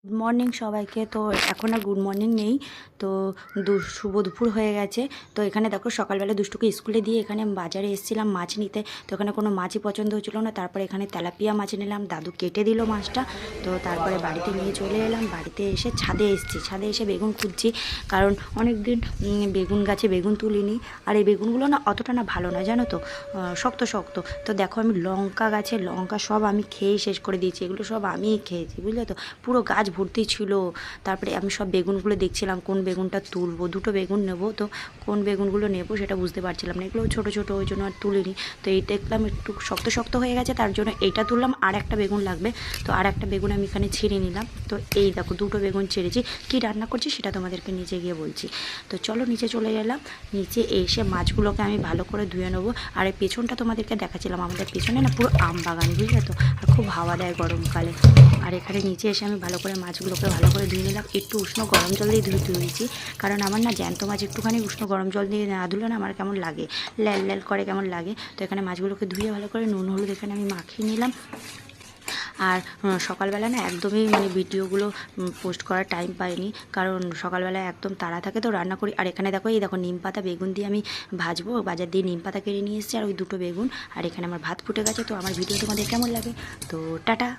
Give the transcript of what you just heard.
Good morning সবাইকে। তো এখন আর গুড মর্নিং নেই, তো শুভ দুপুর হয়ে গেছে। তো এখানে দেখো সকালবেলা দুষ্টুকে স্কুলে দিয়ে এখানে বাজারে এসেছিলাম মাছ নিতে। তো এখানে কোনো মাছই পছন্দ হচ্ছিলো না, তারপরে এখানে তেলাপিয়া মাছ নিলাম, দাদু কেটে দিল মাছটা। তো তারপরে বাড়িতে নিয়ে চলে এলাম। বাড়িতে এসে ছাদে এসেছি, ছাদে এসে বেগুন খুঁজছি, কারণ অনেক দিন বেগুন গাছে বেগুন তুলিনি। আর এই বেগুনগুলো না অতটা না ভালো না, জানো তো, শক্ত শক্ত। তো দেখো আমি লঙ্কা গাছে লঙ্কা সব আমি খেয়েই শেষ করে দিয়েছি, এগুলো সব আমিই খেয়েছি, বুঝলে তো, পুরো গাছ ভর্তি ছিল। তারপরে আমি সব বেগুনগুলো দেখছিলাম কোন বেগুনটা তুলবো, দুটো বেগুন নেব, তো কোন বেগুনগুলো নেব সেটা বুঝতে পারছিলাম না, এগুলো ছোটো ছোটো, ওই জন্য আর তুলিনি। তো এই দেখলাম একটু শক্ত শক্ত হয়ে গেছে, তার জন্য এইটা তুললাম। আর একটা বেগুন লাগবে, তো আর একটা বেগুন আমি এখানে ছিঁড়ে নিলাম। তো এই দেখো দুটো বেগুন ছেড়েছি। কী রান্না করছি সেটা তোমাদেরকে নিচে গিয়ে বলছি। তো চলো নিচে চলে গেলাম। নিচে এসে মাছগুলোকে আমি ভালো করে ধুয়ে নেবো। আর এই পেছনটা তোমাদেরকে দেখাচ্ছিলাম, আমাদের পেছনে না পুরো আম বাগান, বুঝলে তো, আর খুব হাওয়া দেয় গরমকালে। আর এখানে নিচে এসে আমি ভালো করে মাছগুলোকে ভালো করে ধুয়ে নিলাম। একটু উষ্ণ গরম জল দিয়ে ধুয়েছি, কারণ আমার না জ্যান্ত মাছ একটুখানি উষ্ণ গরম জল দিয়ে না ধুলে না আমার কেমন লাগে, ল্যাল ল্যাল করে কেমন লাগে। তো এখানে মাছগুলোকে ধুয়ে ভালো করে নুন হলুদ এখানে আমি মাখিয়ে নিলাম। আর সকালবেলা না একদমই ভিডিওগুলো পোস্ট করার টাইম পাইনি, কারণ সকালবেলা একদম তাড়া থাকে, তো রান্না করি। আর এখানে দেখো, এই দেখো নিম পাতা বেগুন দিয়ে আমি ভাজবো, বাজার দিয়ে নিম পাতা কিনে নিয়ে এসেছি, আর ওই দুটো বেগুন। আর এখানে আমার ভাত ফুটে গেছে। তো আমার ভিডিও তোমাদের কেমন লাগে, তো টাটা।